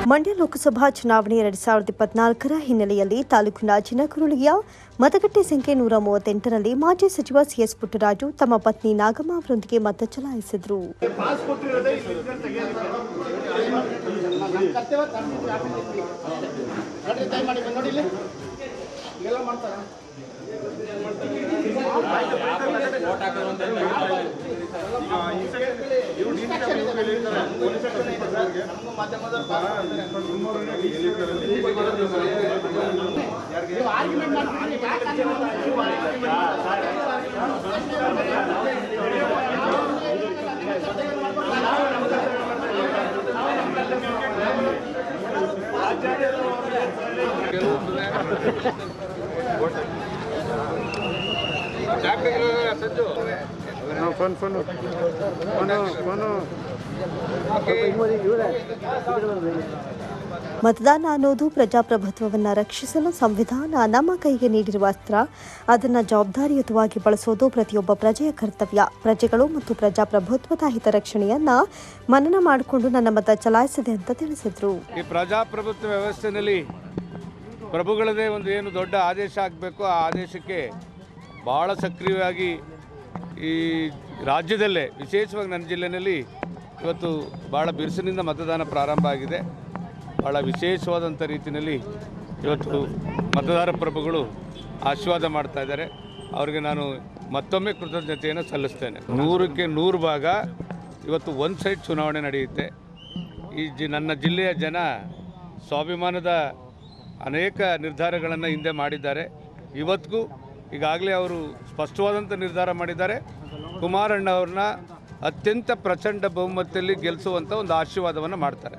ಮಂಡ್ಯ ಲೋಕಸಭಾ ಚುನಾವಣೆ 2024ರ ಹಿನ್ನೆಲೆಯಲ್ಲಿ ತಾಲೂಕಿನ ಚಿನಕುರಳಿಯ ಮತಗಟ್ಟೆ ಸಂಖ್ಯೆ 138ರಲ್ಲಿ ಮಾಜಿ ಸಚಿವ ಸಿಎಸ್ ಪುಟ್ಟರಾಜು ತಮ್ಮ ಪತ್ನಿ ನಾಗಮ್ಮ ಅವರೊಂದಿಗೆ ಮತ ಚಲಾಯಿಸಿದರು. ಮತದಾನ ಅನ್ನೋದು ಪ್ರಜಾಪ್ರಭುತ್ವವನ್ನು ರಕ್ಷಿಸಲು ಸಂವಿಧಾನ ನಮ್ಮ ಕೈಗೆ ನೀಡಿರುವ ಅಸ್ತ್ರ. ಅದನ್ನು ಜವಾಬ್ದಾರಿಯುತವಾಗಿ ಬಳಸೋದು ಪ್ರತಿಯೊಬ್ಬ ಪ್ರಜೆಯ ಕರ್ತವ್ಯ. ಪ್ರಜೆಗಳು ಮತ್ತು ಪ್ರಜಾಪ್ರಭುತ್ವದ ಹಿತರಕ್ಷಣೆಯನ್ನ ಮನನ ಮಾಡಿಕೊಂಡು ನನ್ನ ಮತ ಚಲಾಯಿಸಿದೆ ಅಂತ ತಿಳಿಸಿದ್ರು. ಈ ಪ್ರಜಾಪ್ರಭುತ್ವ ವ್ಯವಸ್ಥೆಯಲ್ಲಿ ಪ್ರಭುಗಳದೇ ಒಂದು ಏನು ದೊಡ್ಡ ಆದೇಶ ಆಗಬೇಕು, ಆ ಆದೇಶಕ್ಕೆ ಭಾಳ ಸಕ್ರಿಯವಾಗಿ ಈ ರಾಜ್ಯದಲ್ಲೇ ವಿಶೇಷವಾಗಿ ನನ್ನ ಜಿಲ್ಲೆಯಲ್ಲಿ ಇವತ್ತು ಭಾಳ ಬಿರುಸಿನಿಂದ ಮತದಾನ ಪ್ರಾರಂಭ ಆಗಿದೆ. ಭಾಳ ವಿಶೇಷವಾದಂಥ ರೀತಿಯಲ್ಲಿ ಇವತ್ತು ಮತದಾರ ಪ್ರಭುಗಳು ಆಶೀರ್ವಾದ ಮಾಡ್ತಾ ಇದ್ದಾರೆ. ಅವರಿಗೆ ನಾನು ಮತ್ತೊಮ್ಮೆ ಕೃತಜ್ಞತೆಯನ್ನು ಸಲ್ಲಿಸ್ತೇನೆ. 100ಕ್ಕೆ 100 ಭಾಗ ಇವತ್ತು ಒಂದು ಸೈಡ್ ಚುನಾವಣೆ ನಡೆಯುತ್ತೆ. ನನ್ನ ಜಿಲ್ಲೆಯ ಜನ ಸ್ವಾಭಿಮಾನದ ಅನೇಕ ನಿರ್ಧಾರಗಳನ್ನು ಹಿಂದೆ ಮಾಡಿದ್ದಾರೆ. ಇವತ್ತಿಗೂ ಈಗಾಗಲೇ ಅವರು ಸ್ಪಷ್ಟವಾದಂಥ ನಿರ್ಧಾರ ಮಾಡಿದ್ದಾರೆ. ಕುಮಾರಣ್ಣ ಅವ್ರನ್ನ ಅತ್ಯಂತ ಪ್ರಚಂಡ ಬಹುಮತದಲ್ಲಿ ಗೆಲ್ಲಿಸುವಂಥ ಒಂದು ಆಶೀರ್ವಾದವನ್ನು ಮಾಡ್ತಾರೆ.